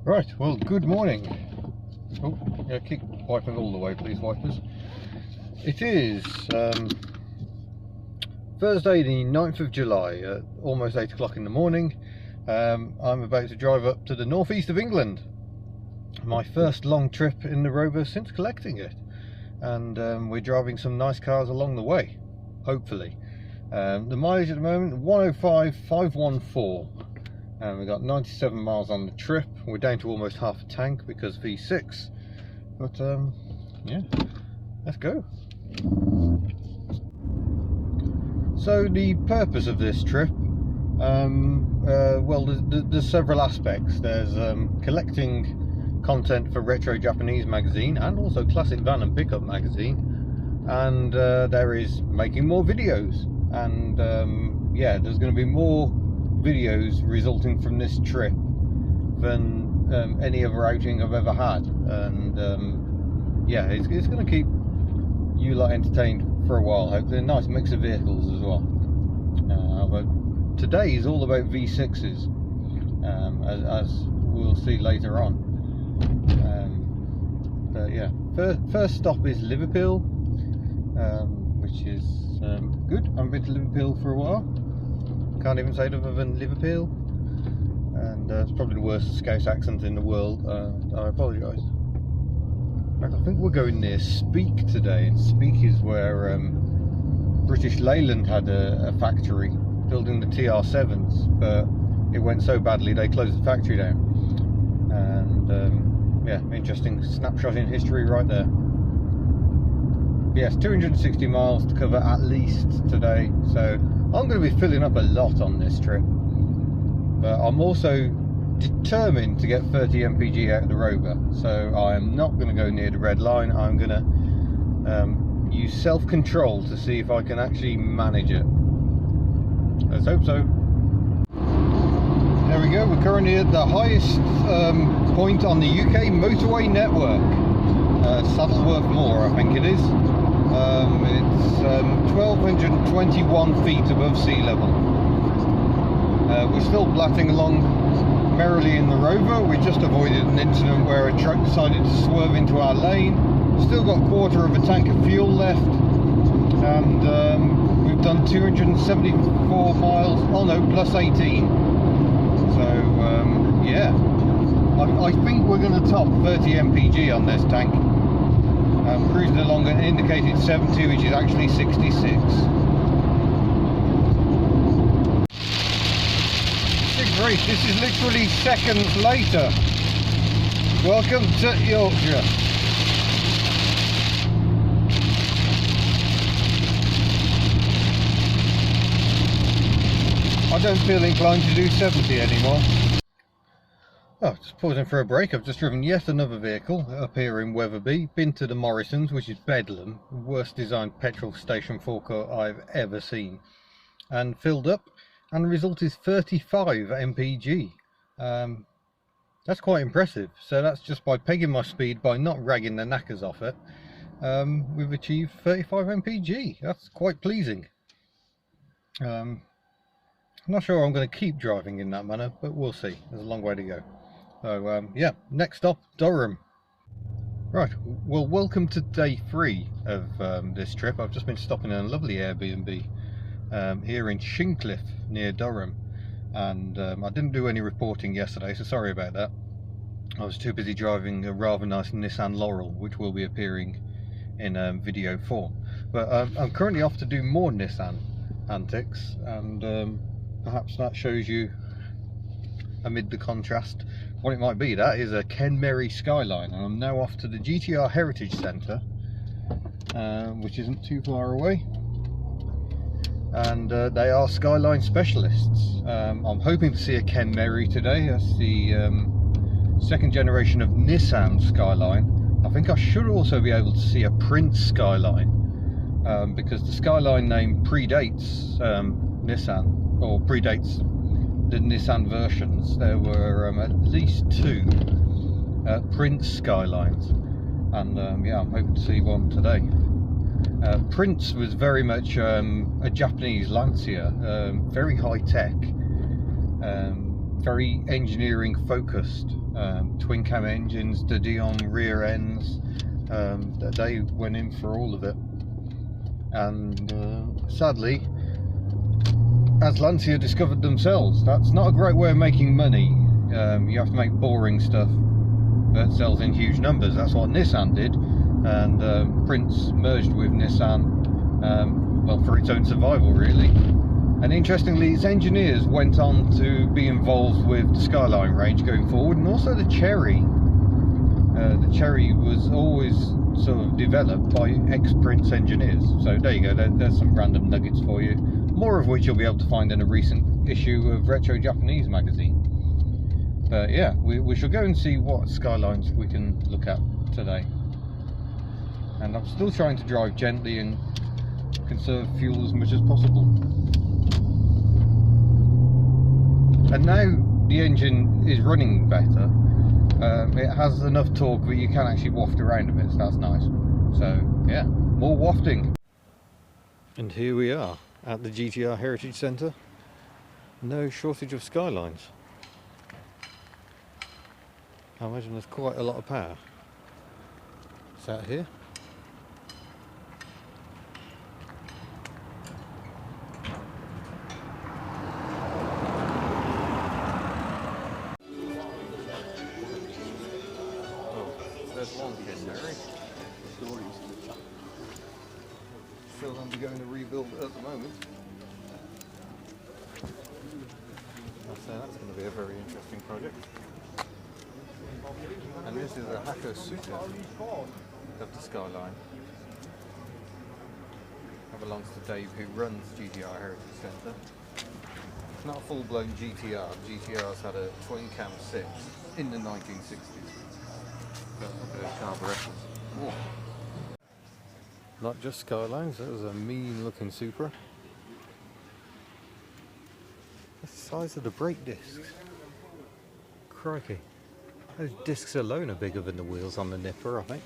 Right, well, good morning. Oh, yeah, keep wiping all the way, please, wipers. It is Thursday the 9th of July, at almost 8 o'clock in the morning. I'm about to drive up to the northeast of England. My first long trip in the Rover since collecting it. And we're driving some nice cars along the way, hopefully. The mileage at the moment, 105,514. And we got 97 miles on the trip. We're down to almost half a tank because V6. But yeah, let's go. So the purpose of this trip, well, there's several aspects. There's collecting content for Retro Japanese magazine and also Classic Van and Pickup magazine, and there is making more videos, and yeah, there's going to be more videos resulting from this trip than any other outing I've ever had, and yeah, it's going to keep you lot entertained for a while. Hopefully a nice mix of vehicles as well. But today is all about V6s, as we'll see later on. But yeah, first stop is Liverpool, which is good. I haven't been to Liverpool for a while. Can't even say it other than Liverpool, and it's probably the worst Scouse accent in the world. I apologise. In fact, I think we're going near Speke today, and Speke is where British Leyland had a factory building the TR7s, but it went so badly they closed the factory down. And yeah, interesting snapshot in history right there. Yes, 260 miles to cover at least today, so I'm going to be filling up a lot on this trip, but I'm also determined to get 30 mpg out of the Rover, so I am not going to go near the red line. I'm going to use self-control to see if I can actually manage it. Let's hope so. There we go, we're currently at the highest point on the UK motorway network, Saddleworth Moor I think it is. It's 1,221 feet above sea level. We're still blatting along merrily in the Rover. We just avoided an incident where a truck decided to swerve into our lane. Still got a quarter of a tank of fuel left, and we've done 274 miles, oh no, plus 18. So yeah, I think we're going to top 30 mpg on this tank. Cruising along at indicated 70, which is actually 66. Big race, this is literally seconds later. Welcome to Yorkshire. I don't feel inclined to do 70 anymore. Oh, just pausing for a break. I've just driven yet another vehicle up here in Wetherby. Been to the Morrisons, which is Bedlam, worst designed petrol station forecourt I've ever seen, and filled up, and the result is 35 mpg. That's quite impressive. So that's just by pegging my speed, by not ragging the knackers off it. We've achieved 35 mpg. That's quite pleasing. I'm not sure I'm going to keep driving in that manner, but we'll see. There's a long way to go. So yeah, next stop, Durham. Right, well, welcome to day 3 of this trip. I've just been stopping in a lovely Airbnb here in Shincliffe near Durham, and I didn't do any reporting yesterday, so sorry about that. I was too busy driving a rather nice Nissan Laurel, which will be appearing in video form. But I'm currently off to do more Nissan antics, and perhaps that shows you, amid the contrast, what it might be. That is a Kenmeri Skyline, and I'm now off to the GTR Heritage Centre, which isn't too far away, and they are Skyline specialists. I'm hoping to see a Kenmeri today. That's the second generation of Nissan Skyline. I think I should also be able to see a Prince Skyline, because the Skyline name predates Nissan, or predates the Nissan versions. There were at least 2 Prince Skylines, and yeah, I'm hoping to see one today. Prince was very much a Japanese Lancia, very high tech, very engineering focused. Twin cam engines, the Dion rear ends, they went in for all of it. And sadly, as Lancia discovered themselves, that's not a great way of making money. You have to make boring stuff that sells in huge numbers. That's what Nissan did, and Prince merged with Nissan, well, for its own survival really. And interestingly, its engineers went on to be involved with the Skyline range going forward, and also the Cherry. The Cherry was always sort of developed by ex-Prince engineers. So there you go, there's some random nuggets for you, more of which you'll be able to find in a recent issue of Retro Japanese magazine. But yeah, we shall go and see what Skylines we can look at today. And I'm still trying to drive gently and conserve fuel as much as possible. And now the engine is running better. It has enough torque that you can actually waft around a bit, so that's nice. So yeah, more wafting. And here we are at the GTR Heritage Centre. No shortage of Skylines. I imagine there's quite a lot of power. Is that here? There's one Kenmeri. Still undergoing a rebuild at the moment. I'll say that's going to be a very interesting project. And this is a Hakosuka of the Skyline. That belongs to Dave, who runs GTR Heritage Centre. It's not a full-blown GTR. GTR's had a twin cam 6 in the 1960s. But look at those carburetors. Whoa. Not just Skylines, that was a mean looking Supra. That's the size of the brake discs. Crikey. Those discs alone are bigger than the wheels on the Nipper, I think.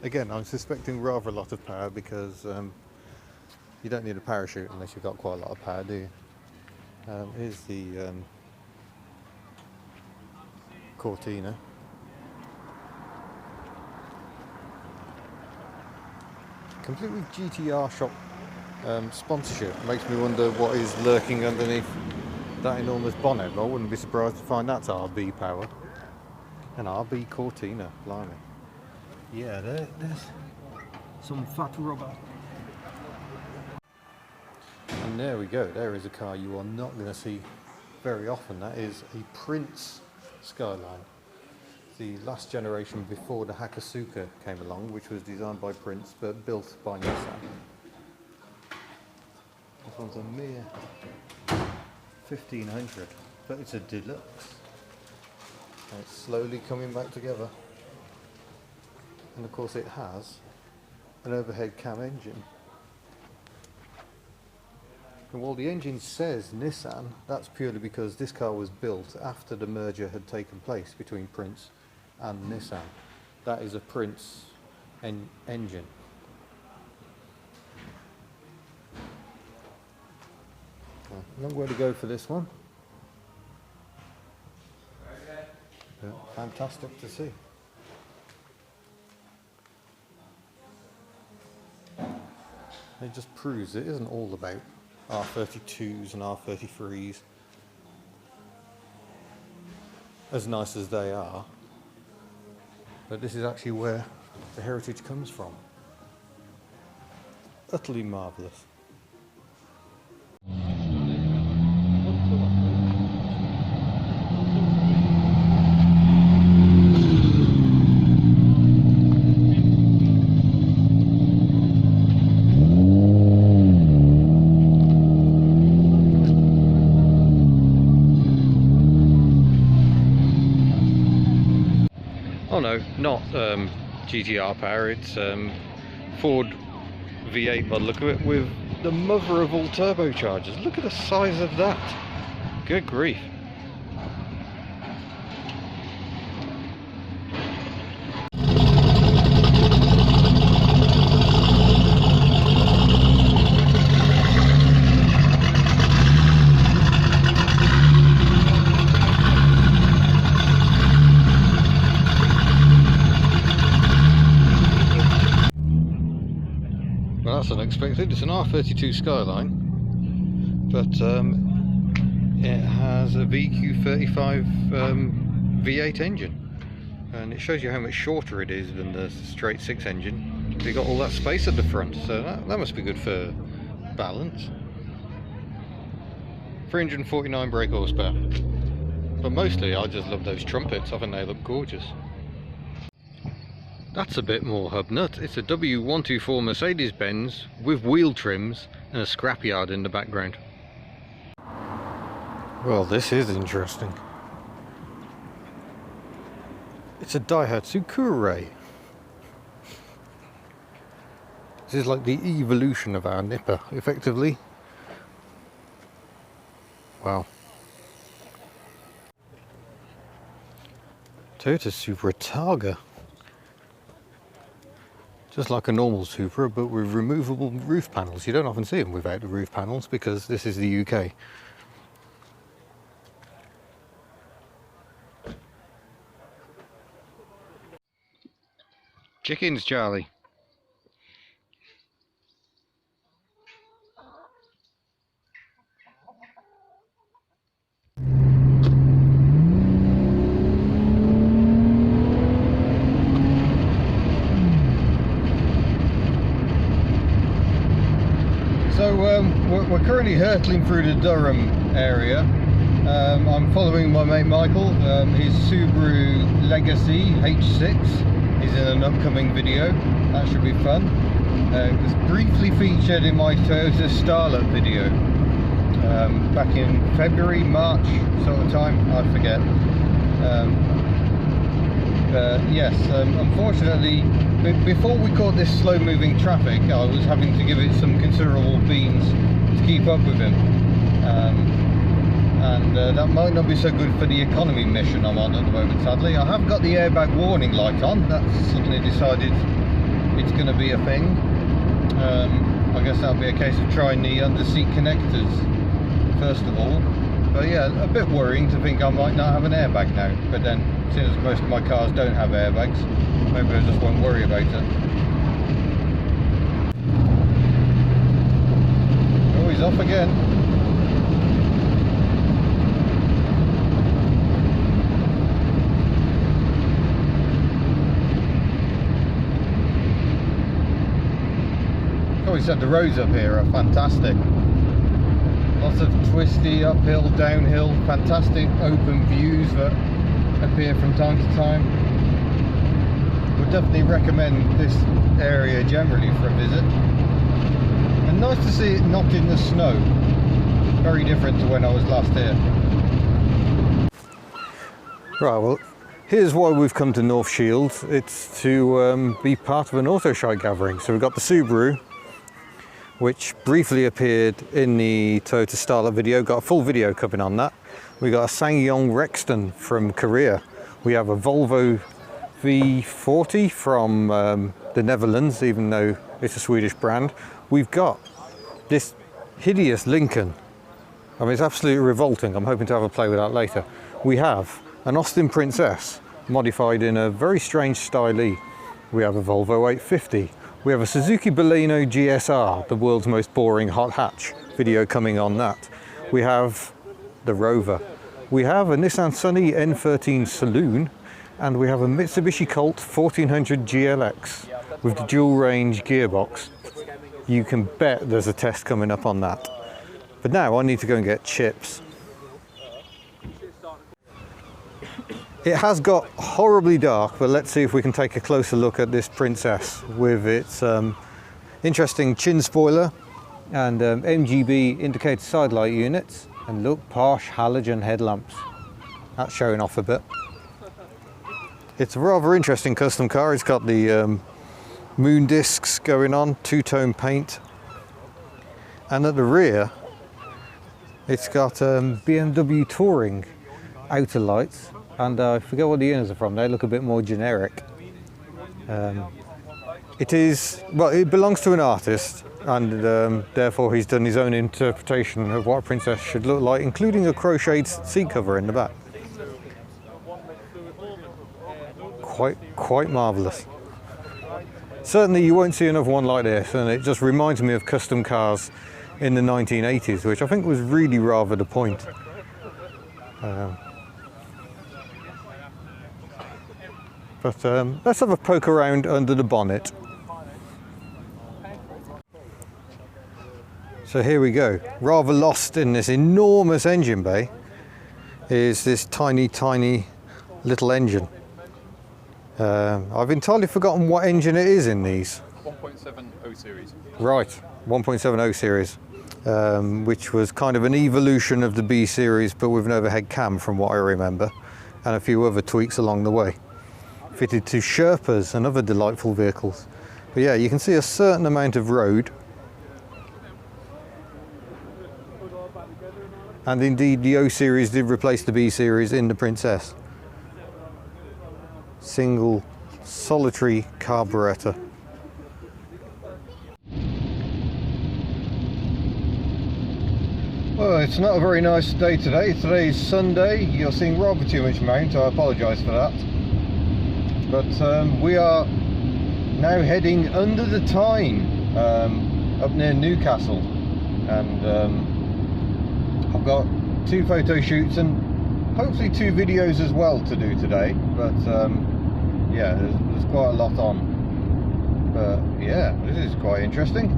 Again, I'm suspecting rather a lot of power because you don't need a parachute unless you've got quite a lot of power, do you? Here's the Cortina. Completely GTR shop sponsorship. Makes me wonder what is lurking underneath that enormous bonnet. I wouldn't be surprised to find that's RB power. An RB Cortina, blimey. Yeah, there's some fat rubber. And there we go, there is a car you are not going to see very often. That is a Prince Skyline. The last generation before the Hakosuka came along, which was designed by Prince but built by Nissan. This one's a mere 1500, but it's a deluxe. And it's slowly coming back together. And of course it has an overhead cam engine. And while the engine says Nissan, that's purely because this car was built after the merger had taken place between Prince and Nissan. That is a Prince engine. Long way to go for this one. But fantastic to see. It just proves it isn't all about R32s and R33s, as nice as they are, but this is actually where the heritage comes from. Utterly marvellous. Oh no, not GTR power, it's Ford V8 by the look of it, with the mother of all turbochargers. Look at the size of that. Good grief. Well, that's unexpected. It's an R32 Skyline, but it has a VQ35 V8 engine, and it shows you how much shorter it is than the straight 6 engine. You've got all that space at the front, so that must be good for balance. 349 brake horsepower, but mostly I just love those trumpets. I think they look gorgeous. That's a bit more hub nut. It's a W124 Mercedes-Benz with wheel trims and a scrapyard in the background. Well, this is interesting. It's a Daihats Cuore. This is like the evolution of our Nipper, effectively. Wow. Toyota Supra Targa. Just like a normal Supra, but with removable roof panels. You don't often see them without the roof panels because this is the UK. Chickens, Charlie. So we're currently hurtling through the Durham area. I'm following my mate Michael. His Subaru Legacy H6 is in an upcoming video. That should be fun. It was briefly featured in my Toyota Starlet video back in February, March sort of time, I forget. Yes, unfortunately, before we caught this slow moving traffic, I was having to give it some considerable beans to keep up with him, and that might not be so good for the economy mission I'm on at the moment, sadly. I have got the airbag warning light on. That's suddenly decided it's going to be a thing. I guess that'll be a case of trying the under-seat connectors first of all. But yeah, a bit worrying to think I might not have an airbag now, but then since most of my cars don't have airbags, maybe I just won't worry about it. Oh, he's off again. Oh, he said the roads up here are fantastic. Lots of twisty, uphill, downhill, fantastic open views that appear from time to time. Would definitely recommend this area generally for a visit. And nice to see it not in the snow. Very different to when I was last here. Right, well, here's why we've come to North Shields. It's to be part of an Autoshite gathering. So we've got the Subaru, which briefly appeared in the Toyota Starlet video. Got a full video covering on that. We got a SsangYong Rexton from Korea. We have a Volvo V40 from the Netherlands, even though it's a Swedish brand. We've got this hideous Lincoln. I mean, it's absolutely revolting. I'm hoping to have a play with that later. We have an Austin Princess modified in a very strange style. We have a Volvo 850. We have a Suzuki Baleno GSR, the world's most boring hot hatch. Video coming on that. We have the Rover. We have a Nissan Sunny N13 Saloon, and we have a Mitsubishi Colt 1400 GLX with the dual range gearbox. You can bet there's a test coming up on that. But now I need to go and get chips. It has got horribly dark, but let's see if we can take a closer look at this Princess with its interesting chin spoiler and MGB indicator side light units, and look, posh halogen headlamps. That's showing off a bit. It's a rather interesting custom car. It's got the moon discs going on, two-tone paint, and at the rear it's got BMW Touring outer lights. And I forget what the units are from. They look a bit more generic. It is, well, it belongs to an artist, and therefore he's done his own interpretation of what a Princess should look like, including a crocheted seat cover in the back. Quite marvellous. Certainly you won't see another one like this, and it just reminds me of custom cars in the 1980s, which I think was really rather the point. But let's have a poke around under the bonnet. So here we go. Rather lost in this enormous engine bay is this tiny little engine. I've entirely forgotten what engine it is in these. 1.70 series. Right, 1.70 series, which was kind of an evolution of the B series, but with an overhead cam from what I remember, and a few other tweaks along the way. Fitted to Sherpas and other delightful vehicles. But yeah, you can see a certain amount of road. And indeed the O series did replace the B series in the Princess. Single solitary carburettor. Well, it's not a very nice day today. Today's Sunday. You're seeing rather too much mount. I apologise for that. But we are now heading under the Tyne, up near Newcastle, and I've got 2 photo shoots and hopefully 2 videos as well to do today. But yeah, there's quite a lot on. But yeah, this is quite interesting.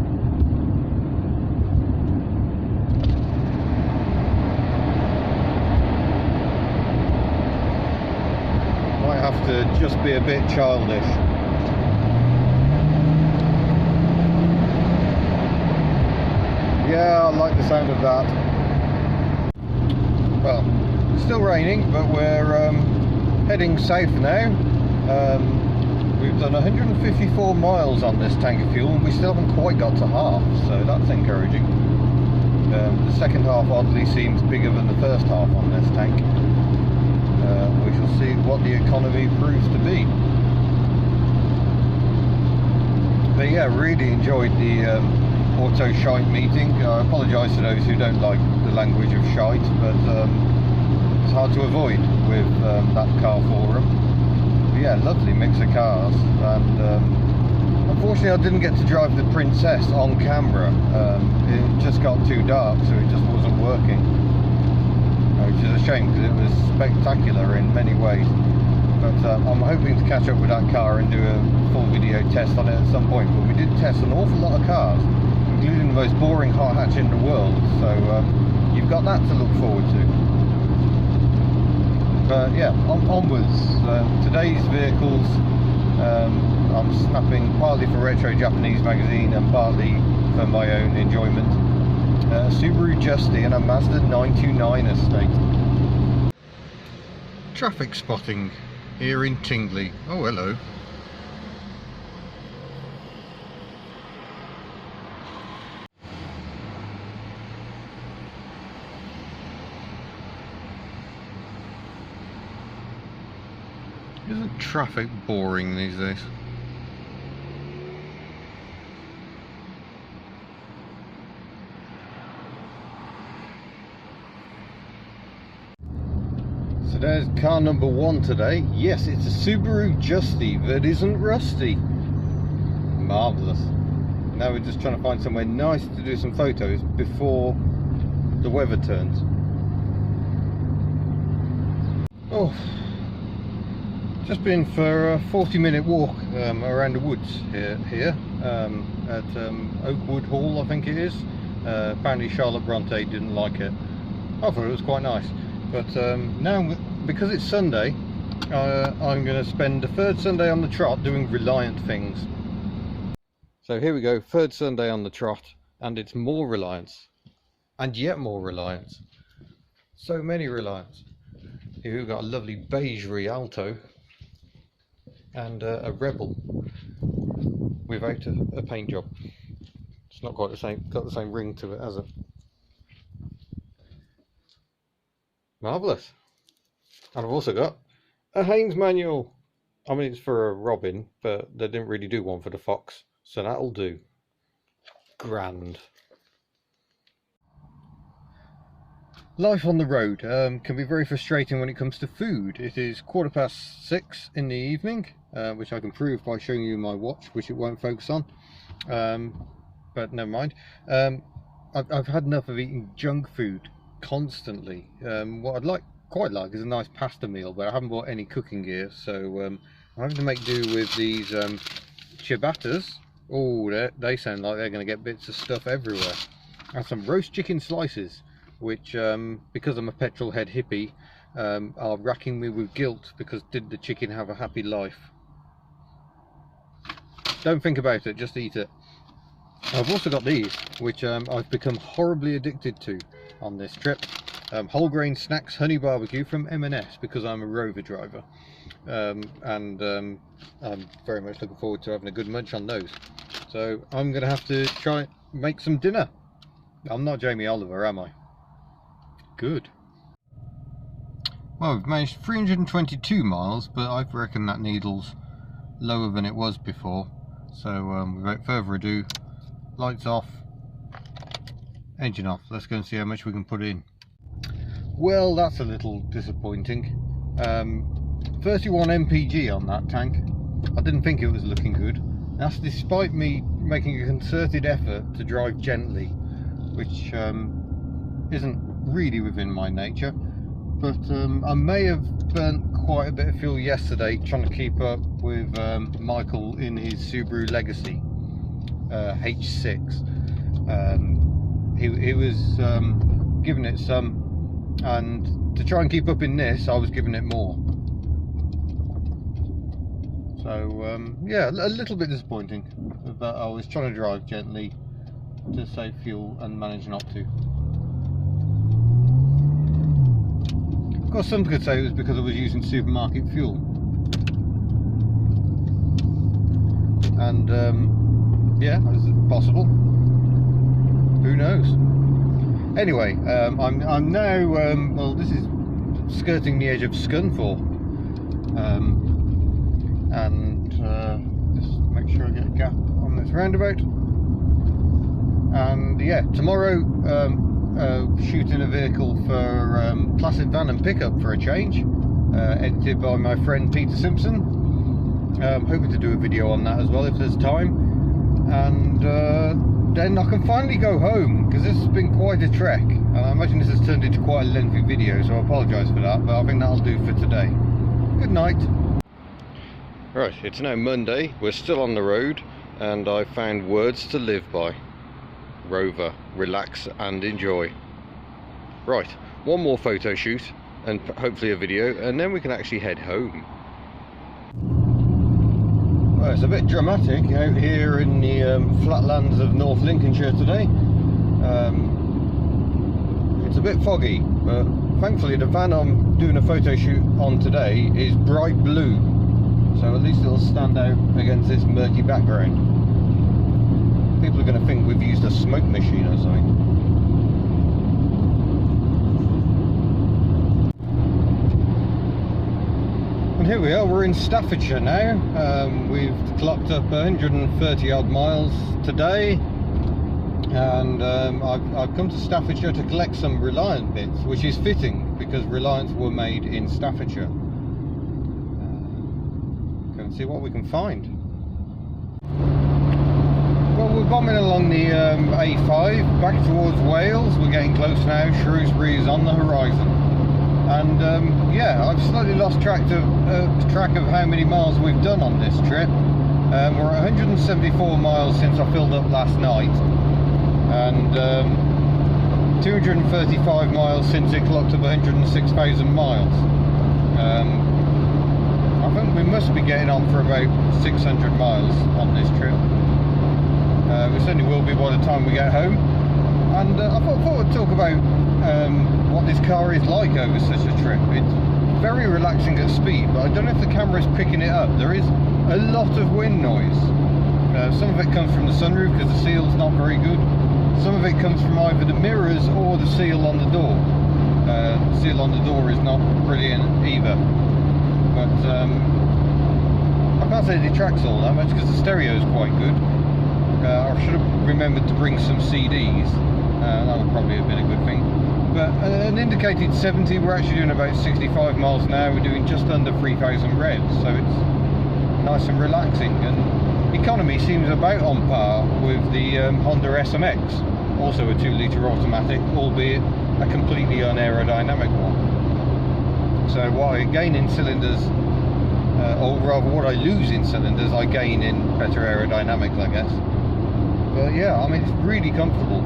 Might have to just be a bit childish. Yeah, I like the sound of that. Well, it's still raining, but we're heading south now. We've done 154 miles on this tank of fuel and we still haven't quite got to half, so that's encouraging. The second half oddly seems bigger than the first half on this tank. We shall see what the economy proves to be. But yeah, really enjoyed the Autoshite meeting. I apologise to those who don't like the language of shite, but it's hard to avoid with that car forum. But yeah, lovely mix of cars, and unfortunately I didn't get to drive the Princess on camera. It just got too dark, so it just wasn't working. Which is a shame because it was spectacular in many ways. But I'm hoping to catch up with that car and do a full video test on it at some point. But we did test an awful lot of cars, including the most boring hot hatch in the world. So you've got that to look forward to. But yeah, onwards. Today's vehicles, I'm snapping partly for Retro Japanese magazine and partly for my own enjoyment. Subaru Justy and a Mazda 929 estate. Traffic spotting here in Tingley. Oh, hello. Isn't traffic boring these days? So there's car number 1 today. Yes, it's a Subaru Justy that isn't rusty. Marvellous. Now we're just trying to find somewhere nice to do some photos before the weather turns. Oh, just been for a 40-minute walk around the woods here at Oakwood Hall, I think it is. Apparently Charlotte Bronte didn't like it. I thought it was quite nice. But now, because it's Sunday, I'm going to spend the 3rd Sunday on the trot doing Reliant things. So here we go, 3rd Sunday on the trot, and it's more Reliants, and yet more Reliants. So many Reliants. Here we've got a lovely beige Rialto, and a Rebel without a paint job. It's not quite the same, got the same ring to it, has it? Marvellous. And I've also got a Haynes manual. I mean, it's for a Robin, but they didn't really do one for the Fox, so that'll do. Grand. Life on the road can be very frustrating when it comes to food. It is 6:15 in the evening, which I can prove by showing you my watch, which it won't focus on, but never mind. I've had enough of eating junk food constantly. What I'd quite like is a nice pasta meal, but I haven't bought any cooking gear, so I'm having to make do with these ciabattas. Oh, they sound like they're going to get bits of stuff everywhere. And some roast chicken slices, which because I'm a petrol head hippie, are racking me with guilt, because did the chicken have a happy life? Don't think about it, just eat it. I've also got these, which I've become horribly addicted to on this trip. Whole grain snacks honey barbecue from M&S, because I'm a Rover driver, and I'm very much looking forward to having a good munch on those. So I'm going to have to try and make some dinner. I'm not Jamie Oliver, am I? Good. Well, we've managed 322 miles, but I reckon that needle's lower than it was before. So without further ado, lights off, engine off. Let's go and see how much we can put in. Well, that's a little disappointing. 31 mpg on that tank. I didn't think it was looking good. That's despite me making a concerted effort to drive gently, which isn't really within my nature. But I may have burnt quite a bit of fuel yesterday trying to keep up with Michael in his Subaru Legacy H6. He was giving it some, and to try and keep up in this, I was giving it more. So yeah, a little bit disappointing that I was trying to drive gently to save fuel and managed not to. Of course, some could say it was because I was using supermarket fuel, and yeah, is it possible? Who knows? Anyway, I'm now well, this is skirting the edge of Scunthorpe, and just make sure I get a gap on this roundabout. And yeah, tomorrow shooting a vehicle for Classic Van and Pickup for a change, edited by my friend Peter Simpson. Hoping to do a video on that as well if there's time, and then I can finally go home, because this has been quite a trek, and I imagine this has turned into quite a lengthy video, so I apologise for that, but I think that'll do for today. Good night. Right, it's now Monday, we're still on the road, and I found words to live by. Rover, relax and enjoy. Right, one more photo shoot and hopefully a video, and then we can actually head home. Well, it's a bit dramatic out here in the flatlands of North Lincolnshire today. It's a bit foggy, but thankfully the van I'm doing a photo shoot on today is bright blue, so at least it'll stand out against this murky background. People are going to think we've used a smoke machine or something. And here we are, we're in Staffordshire now. We've clocked up 130 odd miles today, and I've come to Staffordshire to collect some Reliant bits, which is fitting because Reliants were made in Staffordshire. Go and see what we can find. Well, we're bombing along the A5 back towards Wales. We're getting close now. Shrewsbury is on the horizon, and yeah, I've slightly lost track of how many miles we've done on this trip. We're at 174 miles since I filled up last night, and 235 miles since it clocked up 106,000 miles. I think we must be getting on for about 600 miles on this trip. We certainly will be by the time we get home, and I thought I'd talk about what this car is like over such a trip. It's very relaxing at speed, but I don't know if the camera is picking it up. There is a lot of wind noise. Some of it comes from the sunroof because the seal's not very good. Some of it comes from either the mirrors or the seal on the door. The seal on the door is not brilliant either, but I can't say it detracts all that much because the stereo is quite good. I should have remembered to bring some CDs. That would probably have been a good thing. But an indicated 70, we're actually doing about 65 miles an hour. We're doing just under 3,000 revs, so it's nice and relaxing. And economy seems about on par with the Honda SMX, also a 2-litre automatic, albeit a completely unaerodynamic one. So what I gain in cylinders, or rather what I lose in cylinders, I gain in better aerodynamics, I guess. But yeah, I mean, it's really comfortable.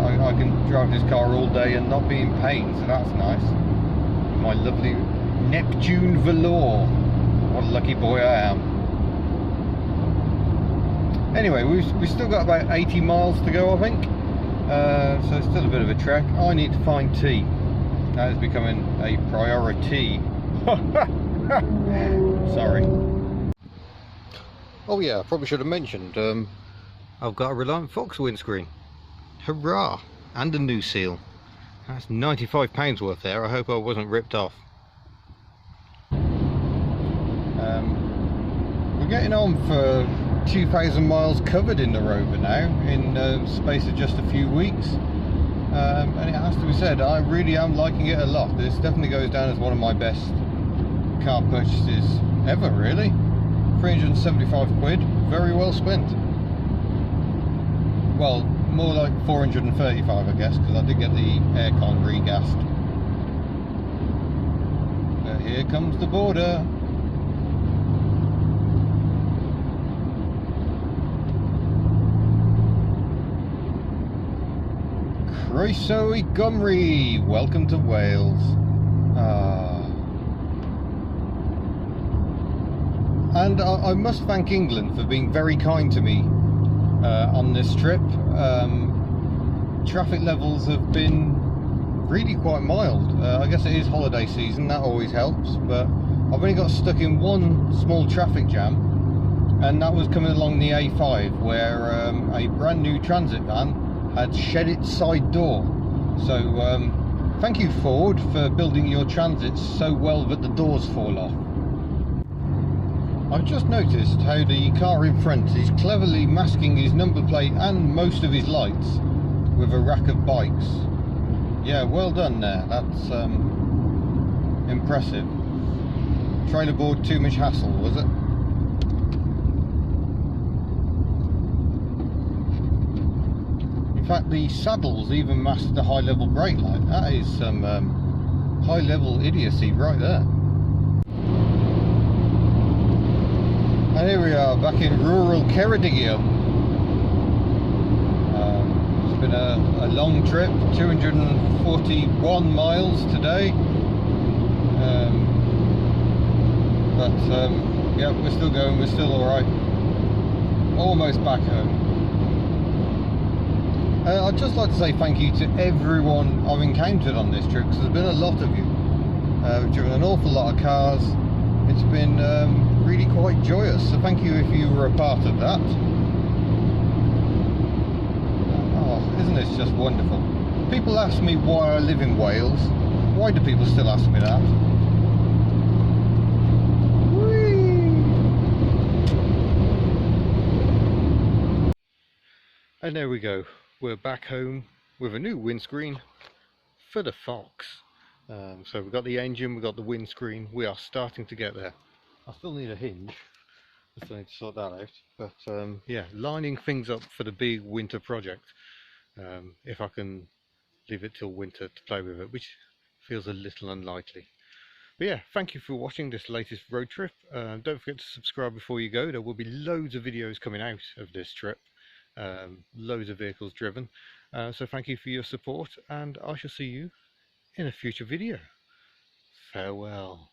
I can drive this car all day and not be in pain, so that's nice. My lovely Neptune Velour. What a lucky boy I am. Anyway, we've still got about 80 miles to go, I think. So it's still a bit of a trek. I need to find tea. That is becoming a priority. Sorry. Oh yeah, I probably should have mentioned, I've got a Reliant Fox windscreen. Hurrah! And a new seal. That's £95 worth there. I hope I wasn't ripped off. We're getting on for 2,000 miles covered in the Rover now, in the space of just a few weeks. And it has to be said, I really am liking it a lot. This definitely goes down as one of my best car purchases ever, really. 375 quid, very well spent. Well, more like 435, I guess, because I did get the aircon regassed. But here comes the border. Croeso Gymru, welcome to Wales. And I must thank England for being very kind to me on this trip. Traffic levels have been really quite mild. I guess it is holiday season, that always helps, but I've only got stuck in one small traffic jam, and that was coming along the A5, where a brand new transit van had shed its side door. So thank you, Ford, for building your transits so well that the doors fall off. I've just noticed how the car in front is cleverly masking his number plate and most of his lights with a rack of bikes. Yeah, well done there. That's impressive. Trailer board too much hassle, was it? In fact, the saddles even masked the high level brake light. That is some high level idiocy right there. And here we are, back in rural Ceredigion. It's been a long trip, 241 miles today. Yeah, we're still going, we're still alright. Almost back home. I'd just like to say thank you to everyone I've encountered on this trip, because there's been a lot of you. We've driven an awful lot of cars. It's been really quite joyous, so thank you if you were a part of that. Oh, isn't this just wonderful? People ask me why I live in Wales. Why do people still ask me that? Whee! And there we go. We're back home with a new windscreen for the Fox. So we've got the engine, we've got the windscreen, we are starting to get there. I still need a hinge, I still need to sort that out, but yeah, lining things up for the big winter project, if I can leave it till winter to play with it, which feels a little unlikely. But yeah, thank you for watching this latest road trip. Don't forget to subscribe before you go. There will be loads of videos coming out of this trip, loads of vehicles driven, so thank you for your support, and I shall see you in a future video. Farewell.